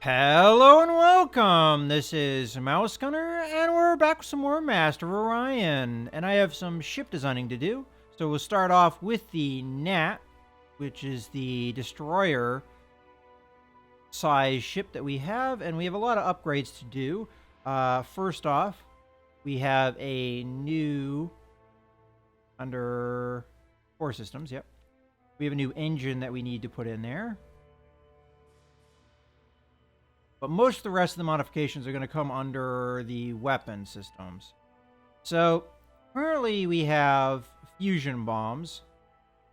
Hello and welcome. This is Mouse Gunner, and we're back with some more Master of Orion. And I have some ship designing to do. So we'll start off with the Gnat, which is the destroyer size ship that we have, and we have a lot of upgrades to do. First off, we have a new under core systems. Yep, we have a new engine that we need to put in there. But most of the rest of the modifications are going to come under the weapon systems. So, currently we have fusion bombs.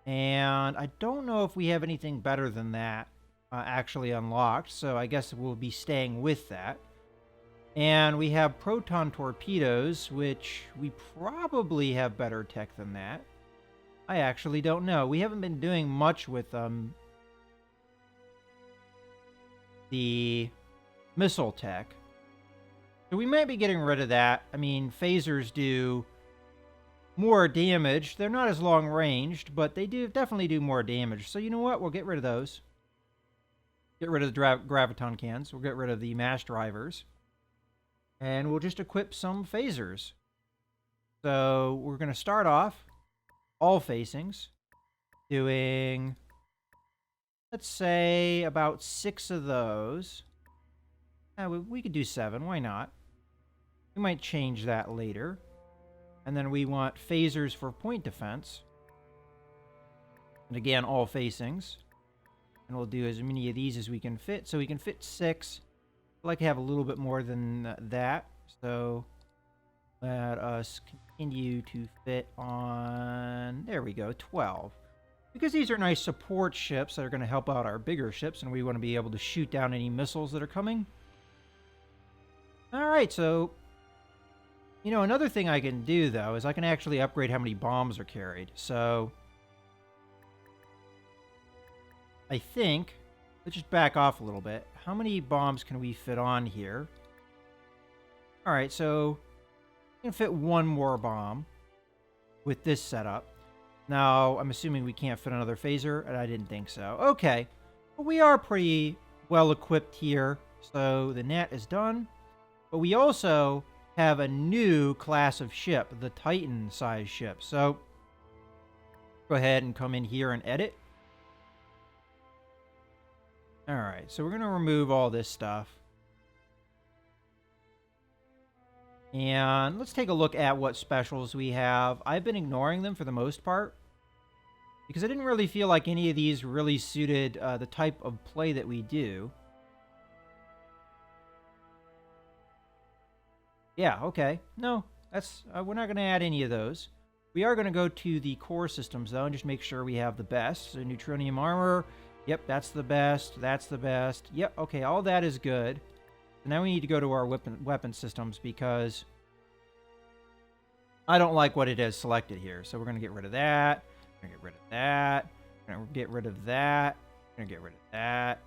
And I don't know if we have anything better than that actually unlocked. So, I guess we'll be staying with that. And we have proton torpedoes, which we probably have better tech than that. I actually don't know. We haven't been doing much with the missile tech. So we might be getting rid of that. I mean, phasers do more damage. They're not as long ranged, but they definitely do more damage. So you know what? We'll get rid of those. Get rid of the graviton cans. We'll get rid of the mass drivers. And we'll just equip some phasers. So we're going to start off all facings doing, let's say, about 6 of those. We could do 7. Why not? We might change that later. And then we want phasers for point defense. And again, all facings. And we'll do as many of these as we can fit. So we can fit 6. I'd like to have a little bit more than that. So let us continue to fit on, there we go, 12. Because these are nice support ships that are going to help out our bigger ships. And we want to be able to shoot down any missiles that are coming. Alright, so, you know, another thing I can do, though, is I can actually upgrade how many bombs are carried. So, I think, let's just back off a little bit. How many bombs can we fit on here? Alright, so, we can fit 1 more bomb with this setup. Now, I'm assuming we can't fit another phaser, and I didn't think so. Okay, but we are pretty well equipped here, so the net is done. But we also have a new class of ship, the Titan-sized ship. So, go ahead and come in here and edit. Alright, so we're going to remove all this stuff. And let's take a look at what specials we have. I've been ignoring them for the most part, because I didn't really feel like any of these really suited the type of play that we do. Yeah, okay. No, that's we're not going to add any of those. We are going to go to the core systems, though, and just make sure we have the best. So neutronium armor. Yep, that's the best. That's the best. Yep, okay, all that is good. So now we need to go to our weapon systems, because I don't like what it has selected here. So we're going to get rid of that. We're going to get rid of that. We're going to get rid of that. We're going to get rid of that.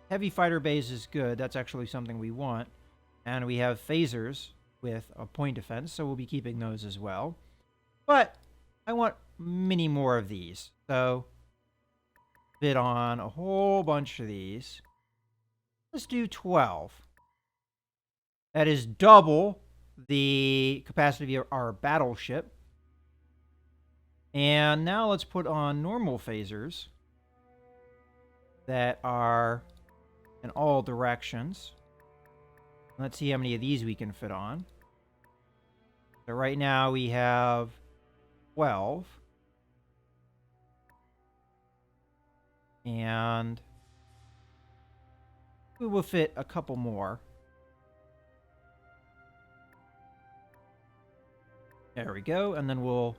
Heavy fighter base is good. That's actually something we want. And we have phasers with a point defense, so we'll be keeping those as well. But I want many more of these. So, fit on a whole bunch of these. Let's do 12. That is double the capacity of our battleship. And now let's put on normal phasers that are in all directions. Let's see how many of these we can fit on. So right now we have 12. And we will fit a couple more. There we go. And then we'll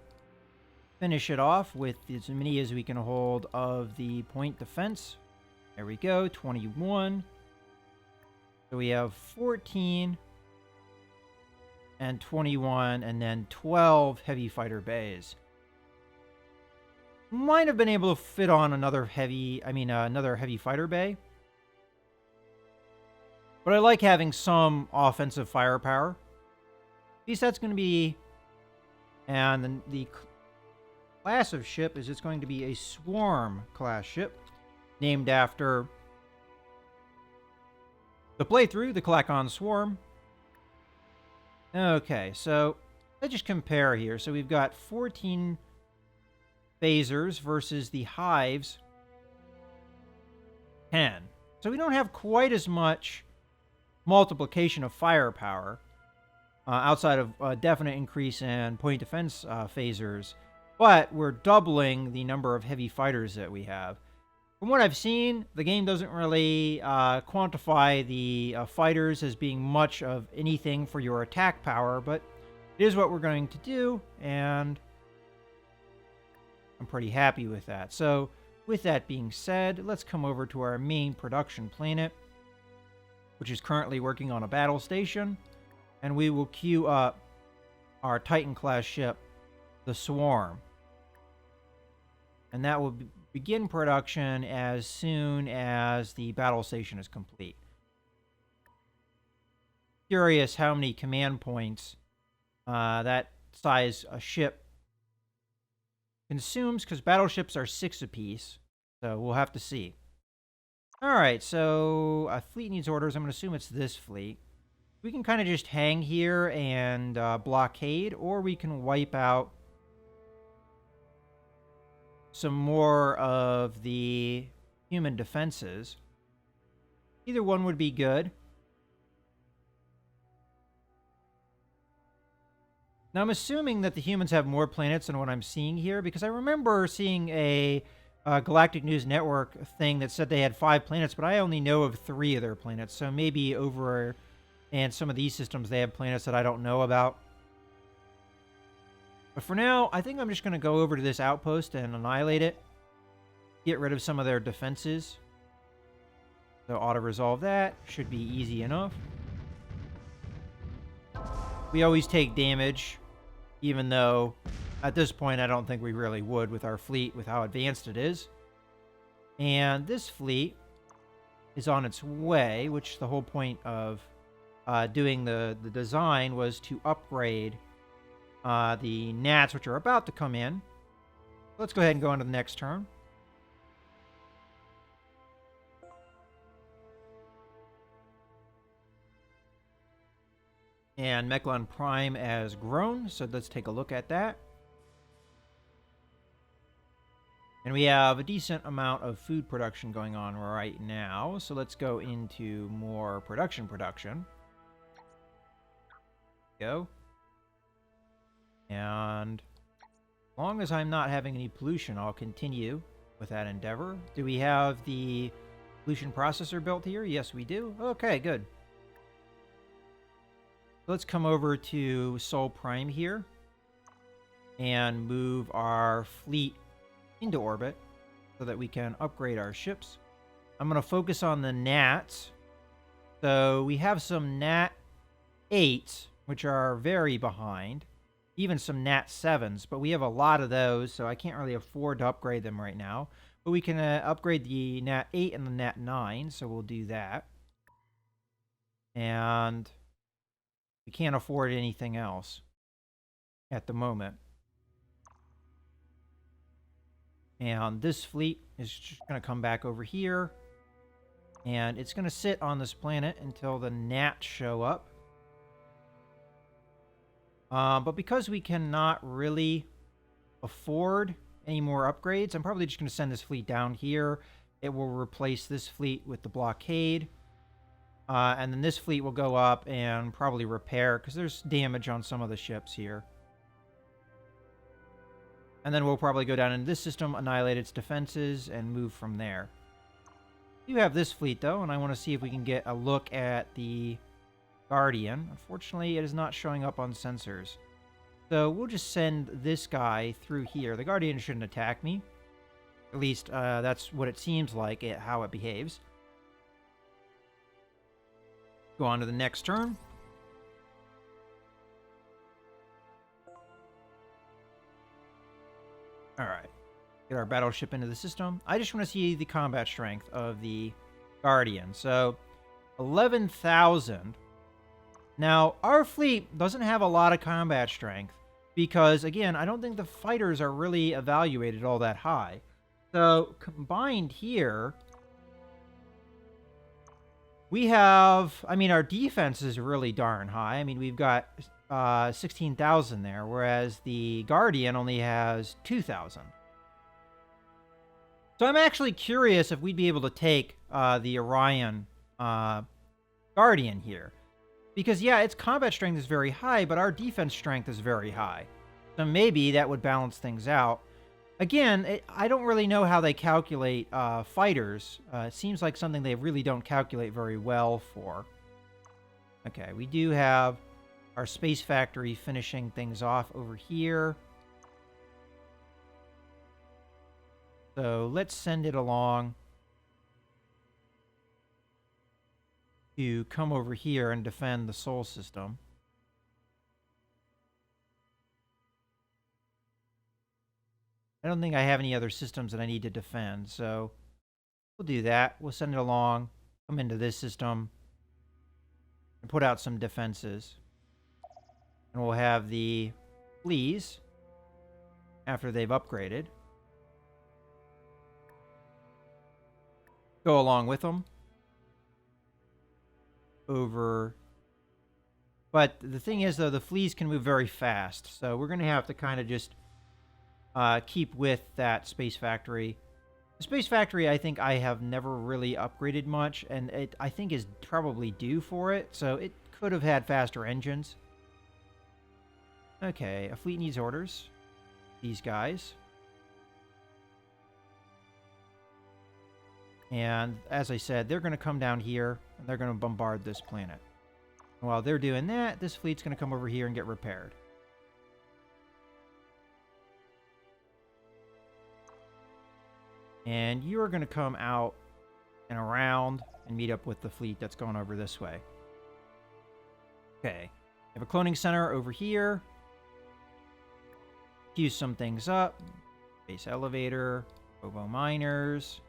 finish it off with as many as we can hold of the point defense. There we go, 21. So we have 14 and 21, and then 12 heavy fighter bays. Might have been able to fit on another heavy fighter bay. But I like having some offensive firepower. At least that's going to be, and then the class of ship is it's going to be a swarm class ship, named after To play through the Klackon swarm. Okay, so let's just compare here. So we've got 14 phasers versus the hives 10. So we don't have quite as much multiplication of firepower outside of a definite increase in point defense phasers, but we're doubling the number of heavy fighters that we have. From what I've seen, the game doesn't really quantify the fighters as being much of anything for your attack power, but it is what we're going to do, and I'm pretty happy with that. So, with that being said, let's come over to our main production planet, which is currently working on a battle station, and we will queue up our Titan-class ship, the Swarm. And that will begin production as soon as the battle station is complete. Curious how many command points that size a ship consumes, because battleships are 6 apiece, so we'll have to see. Alright, so a fleet needs orders. I'm going to assume it's this fleet. We can kind of just hang here and blockade, or we can wipe out some more of the human defenses. Either one would be good. Now, I'm assuming that the humans have more planets than what I'm seeing here, because I remember seeing a Galactic News Network thing that said they had 5 planets, but I only know of 3 of their planets. So maybe over in some of these systems they have planets that I don't know about. But for now, I think I'm just going to go over to this outpost and annihilate it. Get rid of some of their defenses. So auto-resolve that. Should be easy enough. We always take damage, even though at this point I don't think we really would with our fleet, with how advanced it is. And this fleet is on its way, which the whole point of doing the design was to upgrade the gnats, which are about to come in. Let's go ahead and go on to the next turn. And Mechlon Prime has grown, so let's take a look at that. And we have a decent amount of food production going on right now, so let's go into more production. Go. And as long as I'm not having any pollution, I'll continue with that endeavor. Do we have the pollution processor built here? Yes, we do. Okay, good. Let's come over to Sol Prime here and move our fleet into orbit so that we can upgrade our ships. I'm going to focus on the gnats. So we have some Nat 8s, which are very behind. Even some Nat 7s, but we have a lot of those, so I can't really afford to upgrade them right now. But we can upgrade the Nat 8 and the Nat 9, so we'll do that. And we can't afford anything else at the moment. And this fleet is just going to come back over here. And it's going to sit on this planet until the gnats show up. But because we cannot really afford any more upgrades, I'm probably just going to send this fleet down here. It will replace this fleet with the blockade. And then this fleet will go up and probably repair, because there's damage on some of the ships here. And then we'll probably go down into this system, annihilate its defenses, and move from there. You have this fleet, though, and I want to see if we can get a look at the Guardian. Unfortunately, it is not showing up on sensors. So we'll just send this guy through here. The Guardian shouldn't attack me. At least that's what it seems like, how it behaves. Go on to the next turn. Alright. Get our battleship into the system. I just want to see the combat strength of the Guardian. So, 11,000. Now, our fleet doesn't have a lot of combat strength because, again, I don't think the fighters are really evaluated all that high. So, combined here, We have, I mean, our defense is really darn high. I mean, we've got 16,000 there, whereas the Guardian only has 2,000. So I'm actually curious if we'd be able to take the Orion Guardian here. Because, yeah, its combat strength is very high, but our defense strength is very high. So maybe that would balance things out. Again, I don't really know how they calculate fighters. It seems like something they really don't calculate very well for. Okay, we do have our space factory finishing things off over here. So let's send it along to come over here and defend the Sol system. I don't think I have any other systems that I need to defend, so we'll do that. We'll send it along, come into this system, and put out some defenses. And we'll have the fleas, after they've upgraded, go along with them over. But the thing is, though, the fleas can move very fast, so we're going to have to kind of just keep with that space factory. The space factory, I think I have never really upgraded much, and it, I think, is probably due for it, so it could have had faster engines. Okay, a fleet needs orders. These guys. And as I said, they're going to come down here, and they're going to bombard this planet. And while they're doing that, this fleet's going to come over here and get repaired. And you are going to come out and around and meet up with the fleet that's going over this way. Okay. We have a cloning center over here. Fuse some things up. Base elevator. Robo miners.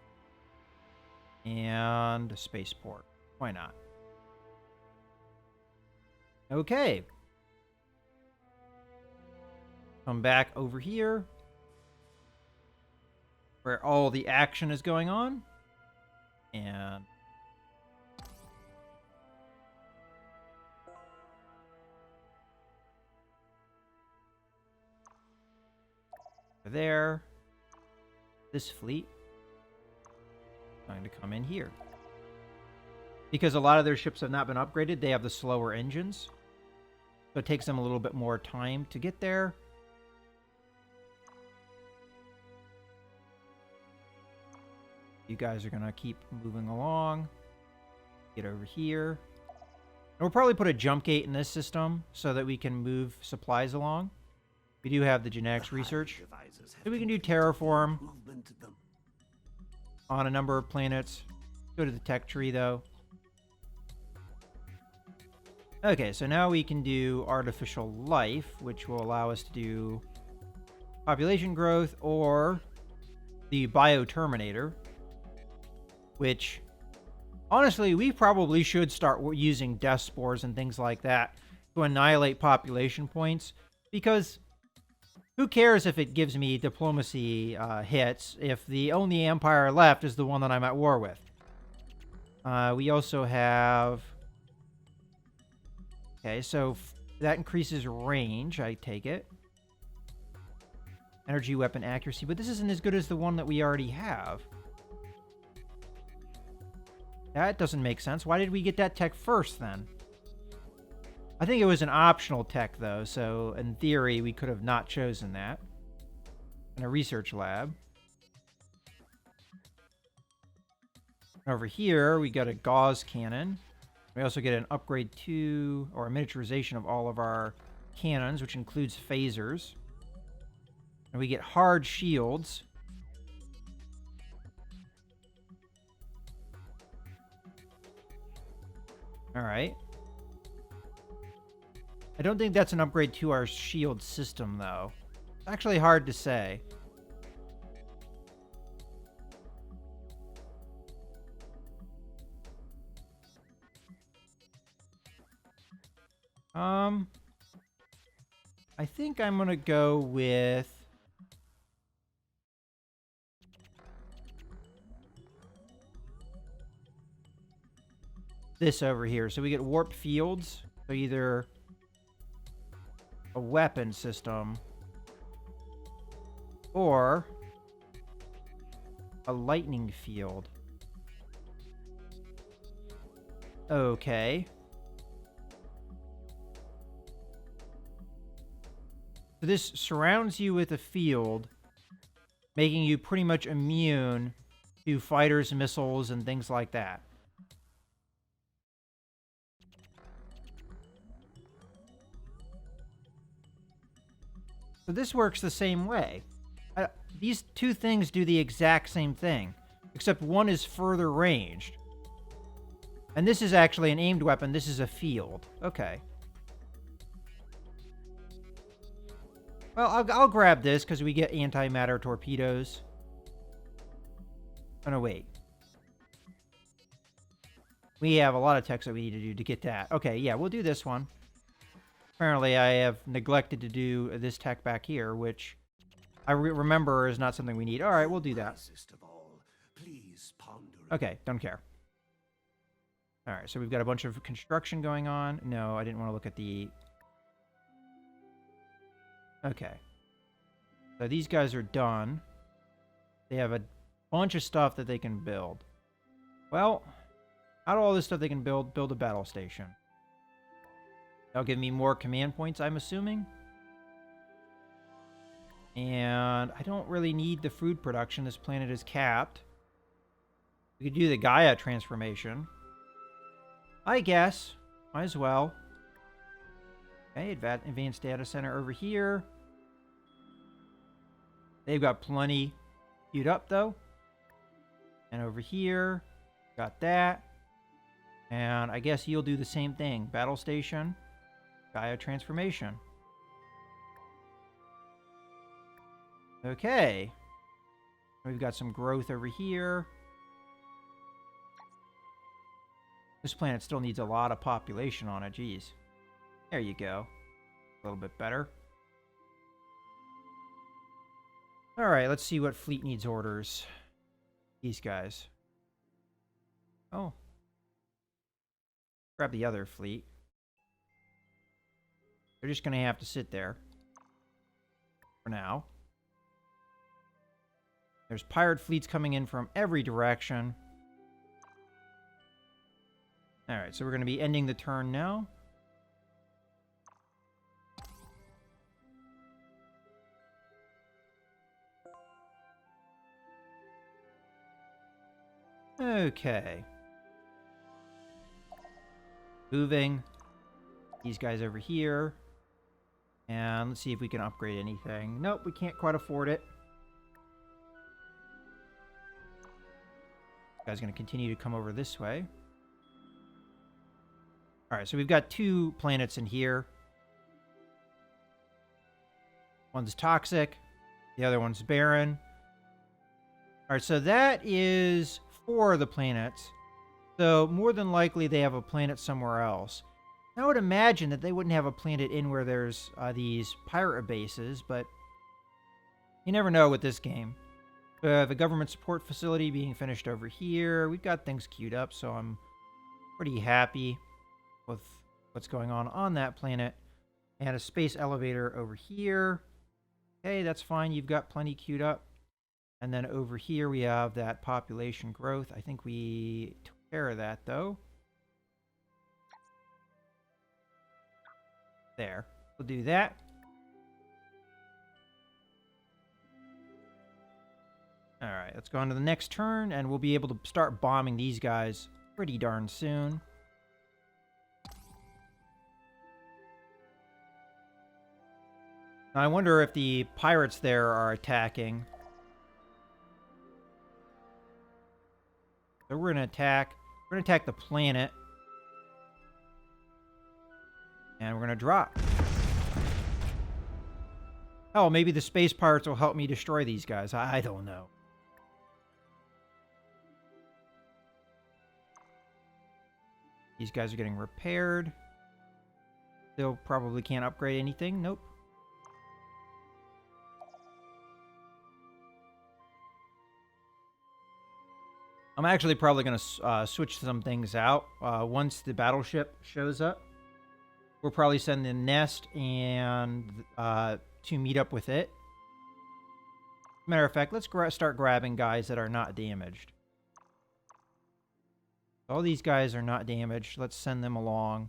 And a spaceport. Why not? Okay. Come back over here, where all the action is going on. And there. This fleet is going to come in here. Because a lot of their ships have not been upgraded, they have the slower engines. So it takes them a little bit more time to get there. You guys are going to keep moving along. Get over here. And we'll probably put a jump gate in this system so that we can move supplies along. We do have the genetics research. So we can do terraform on a number of planets. Go to the tech tree, though. Okay, so now we can do artificial life, which will allow us to do population growth, or the bioterminator, which, honestly, we probably should start using death spores and things like that to annihilate population points, because who cares if it gives me diplomacy hits if the only empire left is the one that I'm at war with. We also have... Okay, so that increases range, I take it. Energy weapon accuracy, but this isn't as good as the one that we already have. That doesn't make sense. Why did we get that tech first, then? I think it was an optional tech, though, so in theory, we could have not chosen that. In a research lab. Over here, we got a gauze cannon. We also get an upgrade to, or a miniaturization of all of our cannons, which includes phasers. And we get hard shields. Alright. I don't think that's an upgrade to our shield system, though. It's actually hard to say. I think I'm gonna go with... this over here. So we get warp fields. So either a weapon system or a lightning field. Okay. So this surrounds you with a field, making you pretty much immune to fighters, missiles, and things like that. So this works the same way. These two things do the exact same thing, except one is further ranged. And this is actually an aimed weapon. This is a field. Okay. Well, I'll grab this because we get antimatter torpedoes. Oh, no, wait. We have a lot of text that we need to do to get that. Okay, yeah, we'll do this one. Apparently, I have neglected to do this tech back here, which I remember is not something we need. All right, we'll do that. Okay, don't care. All right, so we've got a bunch of construction going on. No, I didn't want to look at the... Okay. So these guys are done. They have a bunch of stuff that they can build. Well, out of all this stuff they can build a battle station. That'll give me more command points, I'm assuming. And I don't really need the food production. This planet is capped. We could do the Gaia transformation. I guess. Might as well. Okay, advanced data center over here. They've got plenty queued up, though. And over here, got that. And I guess you'll do the same thing. Battle station, Gaia transformation. Okay. We've got some growth over here. This planet still needs a lot of population on it. Jeez. There you go. A little bit better. Alright, let's see what fleet needs orders. These guys. Oh. Grab the other fleet. They're just going to have to sit there. For now. There's pirate fleets coming in from every direction. Alright, so we're going to be ending the turn now. Okay. Moving. These guys over here. And let's see if we can upgrade anything. Nope, we can't quite afford it. This guy's going to continue to come over this way. Alright, so we've got two planets in here. One's toxic. The other one's barren. Alright, so that is 4 of the planets. So more than likely they have a planet somewhere else. I would imagine that they wouldn't have a planet in where there's these pirate bases, but you never know with this game. The government support facility being finished over here. We've got things queued up, so I'm pretty happy with what's going on that planet. And a space elevator over here. Okay, that's fine. You've got plenty queued up. And then over here we have that population growth. I think we took care of that, though. There. We'll do that. Alright, let's go on to the next turn, and we'll be able to start bombing these guys pretty darn soon. Now, I wonder if the pirates there are attacking. So we're going to attack. We're going to attack the planet. And we're going to drop. Oh, maybe the space pirates will help me destroy these guys. I don't know. These guys are getting repaired. Still probably can't upgrade anything. Nope. I'm actually probably going to switch some things out once the battleship shows up. We'll probably send the nest and to meet up with it. Matter of fact, let's start grabbing guys that are not damaged. All these guys are not damaged. Let's send them along.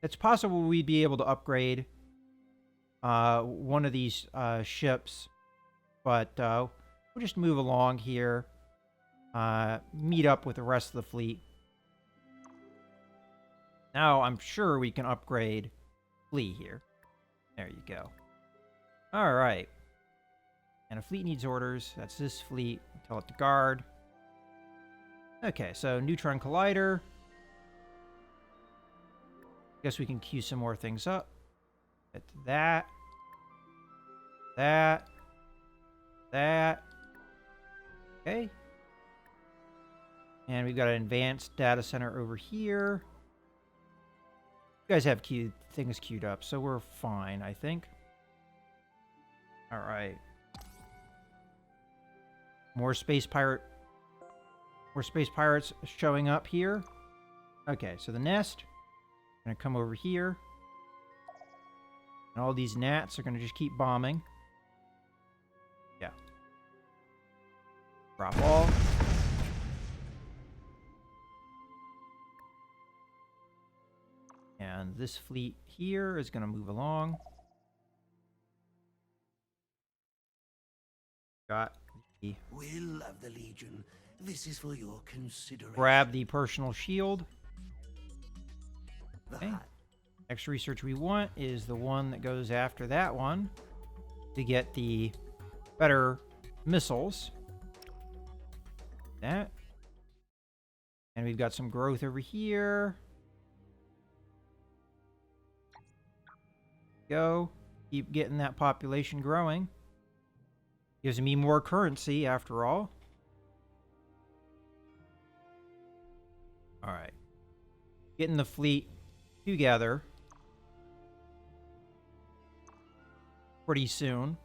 It's possible we'd be able to upgrade one of these ships, but we'll just move along here. Meet up with the rest of the fleet. Now I'm sure we can upgrade fleet here. There you go. All right. And a fleet needs orders. That's this fleet. Tell it to guard. Okay, so neutron collider. Guess we can queue some more things up. Get that. That. That. Okay. And we've got an advanced data center over here. You guys have things queued up, so we're fine, I think. All right. More space pirates showing up here. Okay, so the nest gonna come over here. And all these gnats are gonna just keep bombing. Yeah. Drop all. And this fleet here is gonna move along. Got the Will of the Legion, this is for your consideration. grab the personal shield. Okay. Next research we want is the one that goes after that one to get the better missiles. That. And we've got some growth over here. Go. Keep getting that population growing. Gives me more currency after all. Alright. Getting the fleet together pretty soon.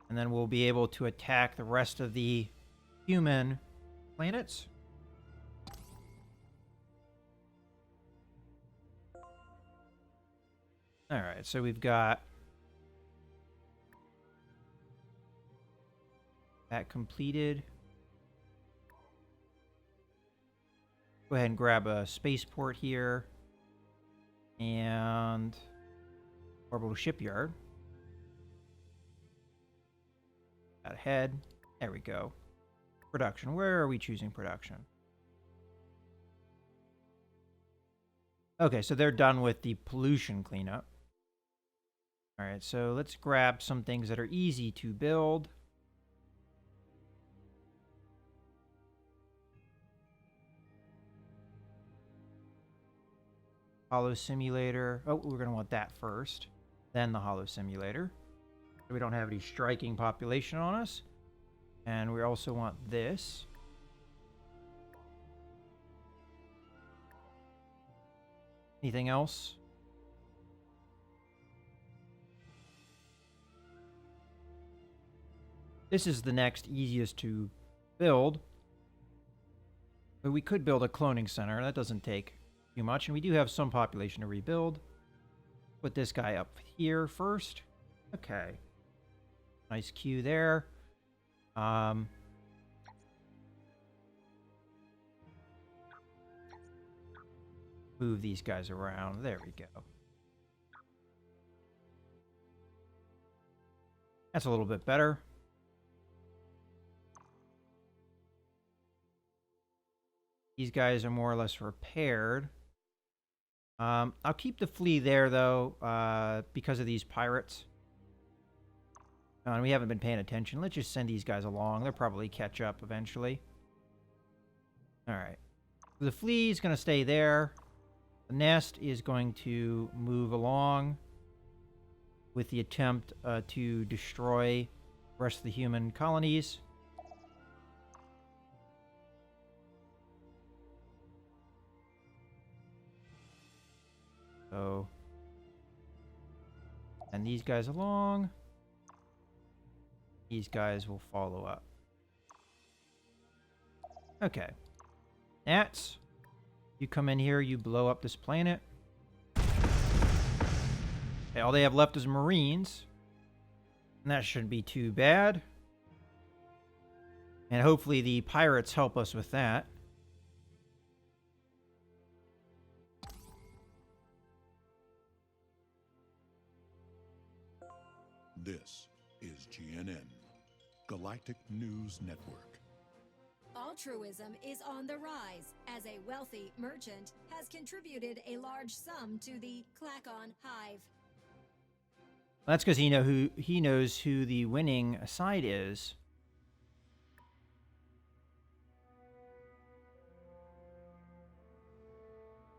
And then we'll be able to attack the rest of the human planets. Alright, so we've got that completed. Go ahead and grab a spaceport here. And orbital shipyard. Got ahead. There we go. Production. Where are we choosing production? Okay, so they're done with the pollution cleanup. Alright, so let's grab some things that are easy to build. Hollow simulator. Oh, we're going to want that first. Then the hollow simulator. So we don't have any striking population on us. And we also want this. Anything else? This is the next easiest to build. But we could build a cloning center. That doesn't take too much. And we do have some population to rebuild. Put this guy up here first. Okay. Nice queue there. Move these guys around. There we go. That's a little bit better. These guys are more or less repaired. I'll keep the flea there, though, because of these pirates. And we haven't been paying attention. Let's just send these guys along. They'll probably catch up eventually. Alright. So the flea is going to stay there. The nest is going to move along with the attempt to destroy the rest of the human colonies. So, and these guys along. these guys will follow up. Okay. Gnats, you come in here, you blow up this planet. Okay, all they have left is Marines. And that shouldn't be too bad. And hopefully the pirates help us with that. This is GNN, Galactic News Network. Altruism is on the rise as a wealthy merchant has contributed a large sum to the Klackon hive. That's because he knows who the winning side is.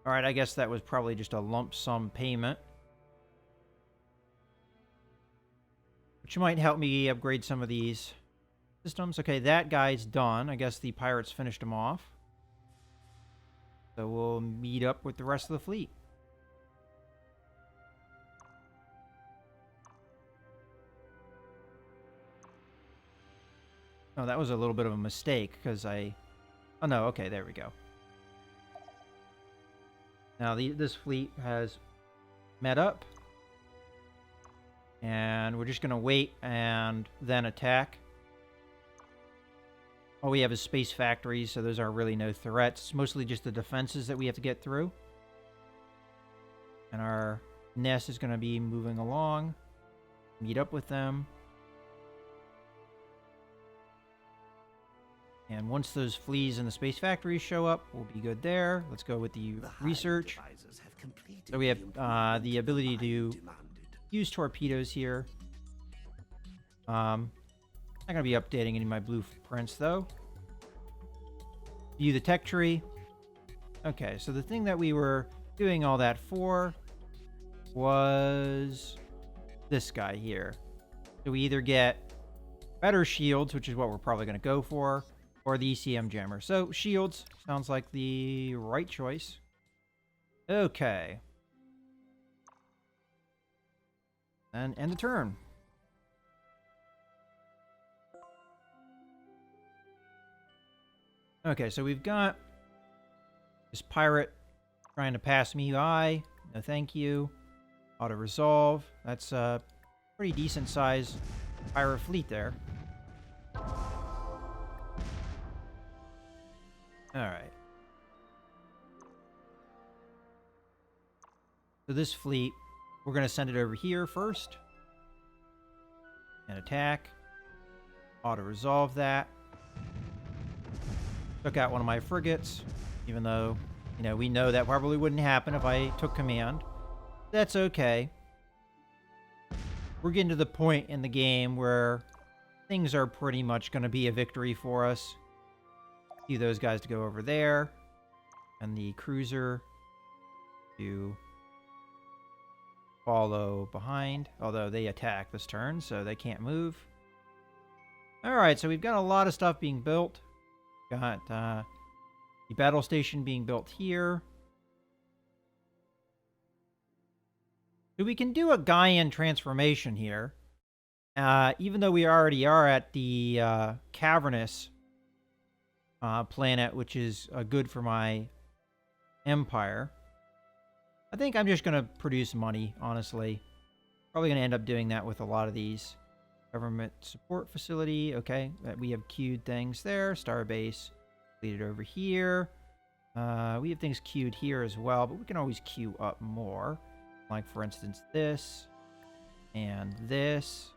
All right, I guess that was probably just a lump sum payment. Which might help me upgrade some of these systems. Okay, that guy's done. I guess the pirates finished him off. So we'll meet up with the rest of the fleet. Oh, that was a little bit of a mistake because I... Oh, no. Okay, there we go. Now, this fleet has met up. And we're just going to wait and then attack. All we have is space factories, so those are really no threats. It's mostly just the defenses that we have to get through. And our nest is going to be moving along. Meet up with them. And once those fleas and the space factories show up, we'll be good there. Let's go with the research. So we have the ability to use torpedoes here. Not going to be updating any of my blueprints, though. View the tech tree. Okay, so the thing that we were doing all that for was this guy here. So we either get better shields, which is what we're probably going to go for, or the ECM jammer. So shields sounds like the right choice. Okay. And end the turn. Okay, so we've got this pirate trying to pass me by. No thank you. Auto resolve. That's a pretty decent size pirate fleet there. Alright. So this fleet, we're going to send it over here first. And attack. Auto-resolve that. Took out one of my frigates. Even though, you know, we know that probably wouldn't happen if I took command. That's okay. We're getting to the point in the game where things are pretty much going to be a victory for us. See those guys to go over there. And the cruiser to follow behind. Although they attack this turn, so they can't move. Alright, so we've got a lot of stuff being built. Got the battle station being built here. So we can do a Gaian transformation here. Even though we already are at the cavernous planet, which is good for my empire. I think I'm just going to produce money, honestly. Probably going to end up doing that with a lot of these. Government support facility. Okay, we have queued things there. Starbase completed over here. We have things queued here as well, but we can always queue up more. Like, for instance, this. And this.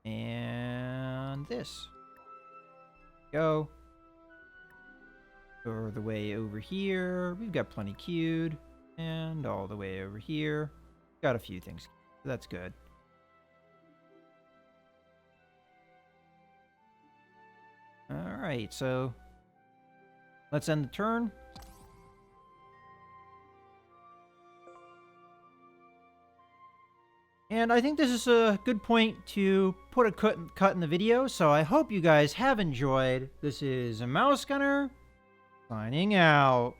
And this. Go. Go the way over here. We've got plenty queued. And all the way over here. Got a few things. That's good. Alright, so let's end the turn. And I think this is a good point to put a cut in the video, so I hope you guys have enjoyed. This is a Mouse Gunner signing out.